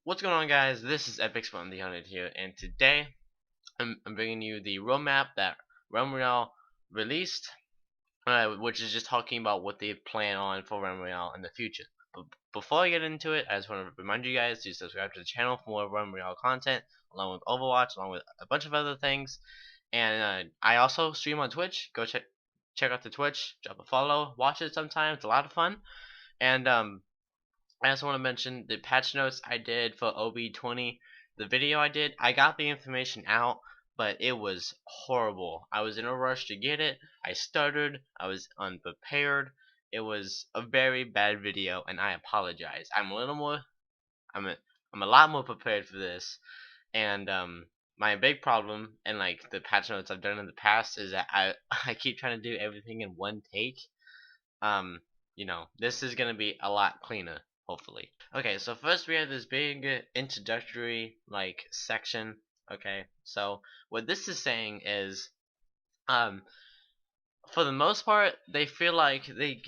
What's going on, guys? This is Epic from the Hunted here, and today I'm bringing you the roadmap that Royale released, which is just talking about what they plan on for Royale in the future. But before I get into it, I just want to remind you guys to subscribe to the channel for more Royale content, along with Overwatch, along with a bunch of other things. And I also stream on Twitch. Go check out the Twitch, drop a follow, watch it sometime. It's a lot of fun. And I also want to mention the patch notes I did for OB20. The video I got the information out, but it was horrible. I was in a rush to get it. I stuttered. I was unprepared. It was a very bad video, and I apologize. I'm a lot more prepared for this, and my big problem and like the patch notes I've done in the past is that I keep trying to do everything in one take. This is gonna be a lot cleaner, hopefully. Okay, so first we have this big introductory section. Okay, so what this is saying is, for the most part, they feel like they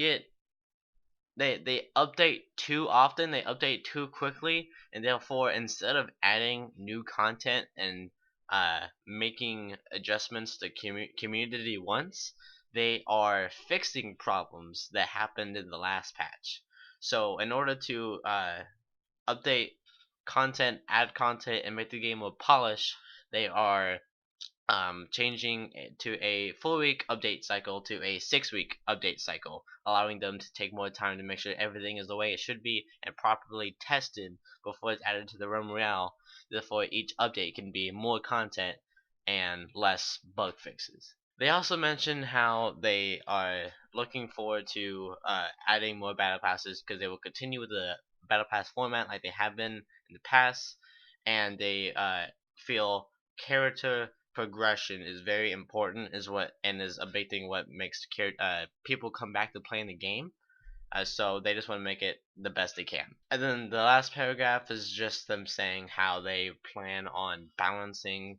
update too often, they update too quickly, and therefore instead of adding new content and making adjustments the community wants, they are fixing problems that happened in the last patch. So in order to update content, add content, and make the game more polished, they are changing to a 4-week update cycle to a 6-week update cycle, allowing them to take more time to make sure everything is the way it should be and properly tested before it's added to the Royale. Therefore, each update can be more content and less bug fixes. They also mention how they are looking forward to adding more battle passes, because they will continue with the battle pass format like they have been in the past, and they feel character progression is very important, is a big thing what makes people come back to playing the game. So they just want to make it the best they can. And then the last paragraph is just them saying how they plan on balancing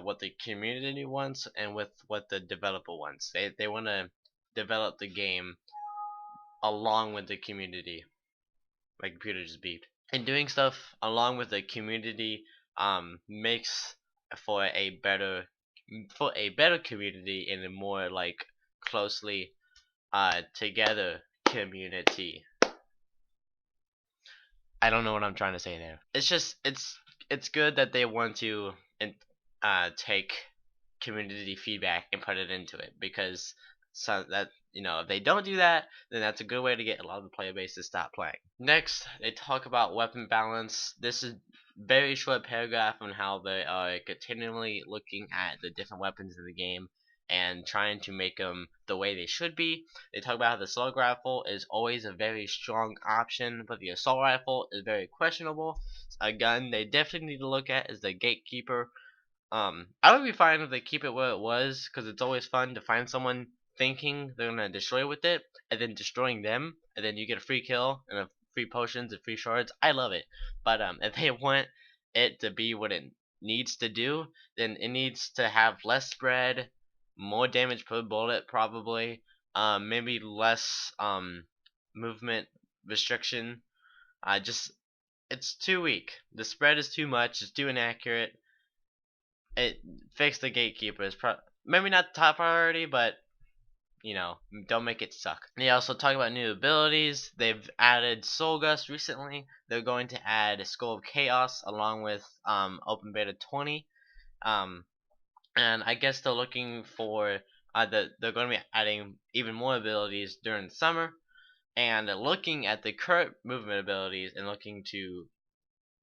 what the community wants and with what the developer wants. They want to develop the game along with the community. My computer just beeped. And doing stuff along with the community makes for a better community and a more closely together community. I don't know what I'm trying to say there. It's just it's good that they want to take community feedback and put it into it, because if they don't do that, then that's a good way to get a lot of the player base to stop playing. Next, they talk about weapon balance. This is very short paragraph on how they are continually looking at the different weapons in the game and trying to make them the way they should be. They talk about how the assault rifle is always a very strong option, but the assault rifle is very questionable. A gun they definitely need to look at is the gatekeeper. I would be fine if they keep it where it was, because it's always fun to find someone thinking they're gonna destroy with it and then destroying them, and then you get a free kill and a free potions and free shards. I love it. But if they want it to be what it needs to do, then it needs to have less spread, more damage per bullet probably, maybe less movement restriction. It's too weak. The spread is too much. It's too inaccurate. It fix the gatekeeper is maybe not the top priority, but don't make it suck. They also talk about new abilities. They've added Soul Gust recently. They're going to add Skull of Chaos along with Open Beta 20. And I guess they're looking for they're going to be adding even more abilities during the summer, and looking at the current movement abilities and looking to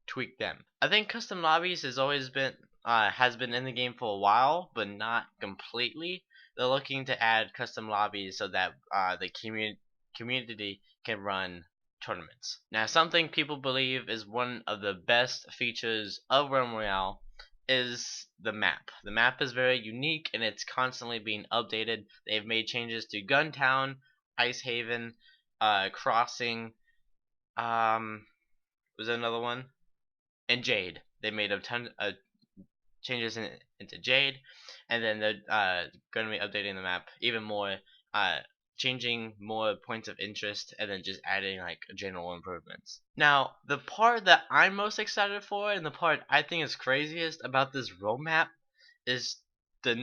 tweak them. I think custom lobbies has been in the game for a while, but not completely. They're looking to add custom lobbies so that the community can run tournaments. Now, something people believe is one of the best features of Royale is the map. The map is very unique and it's constantly being updated. They've made changes to Guntown, Ice Haven, Crossing, was there another one? And Jade. They made a ton of changes into Jade, and then they're going to be updating the map even more, changing more points of interest and then just adding like general improvements. Now, the part that I'm most excited for and the part I think is craziest about this roadmap is the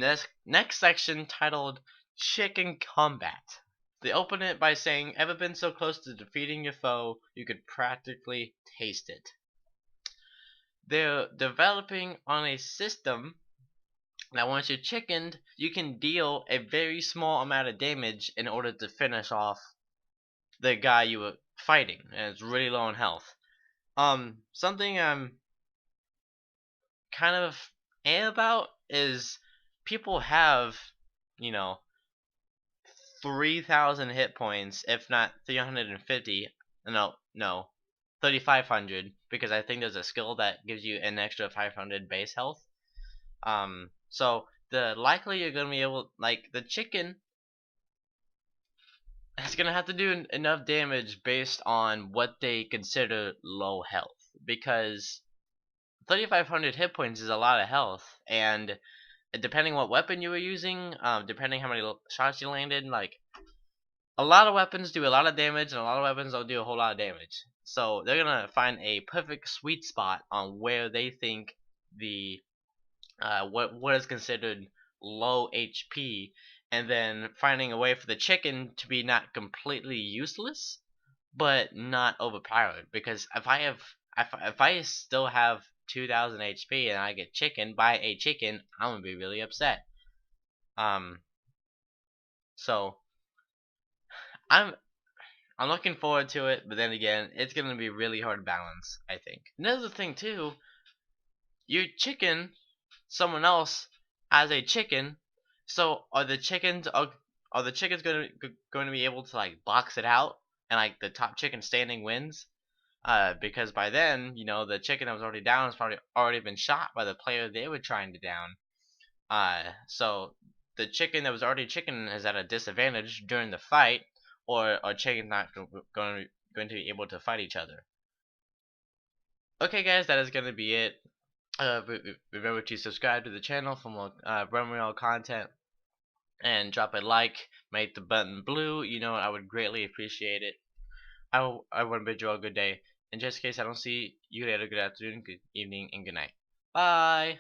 next section titled Chicken Combat. They open it by saying, "Ever been so close to defeating your foe, you could practically taste it." They're developing on a system that once you're chickened, you can deal a very small amount of damage in order to finish off the guy you were fighting, and it's really low on health. Something I'm kind of about is people have, you know, 3,000 hit points, if not 350. No, 3,500, because I think there's a skill that gives you an extra 500 base health. So the likely you're gonna be able, like the chicken, is gonna have to do enough damage based on what they consider low health, because 3,500 hit points is a lot of health, and depending what weapon you were using, depending how many shots you landed, like a lot of weapons do a lot of damage and a lot of weapons don't do a whole lot of damage. So they're gonna find a perfect sweet spot on where they think the what is considered low HP, and then finding a way for the chicken to be not completely useless, but not overpowered. Because if I still have 2,000 HP and I get chickened by a chicken, I'm gonna be really upset. So I'm I'm looking forward to it, but then again, it's gonna be really hard to balance, I think. Another thing too, you chicken someone else as a chicken, so are the chickens going to be able to like box it out and like the top chicken standing wins? Because by then, the chicken that was already down has probably already been shot by the player they were trying to down. So the chicken that was already chicken is at a disadvantage during the fight, or are chickens not going to be able to fight each other? Okay, guys, that is going to be it. Remember to subscribe to the channel for more Royale content, and drop a like, make the button blue. I would greatly appreciate it. I want to bid you all a good day. And just in case I don't see you later, good afternoon, good evening, and good night. Bye!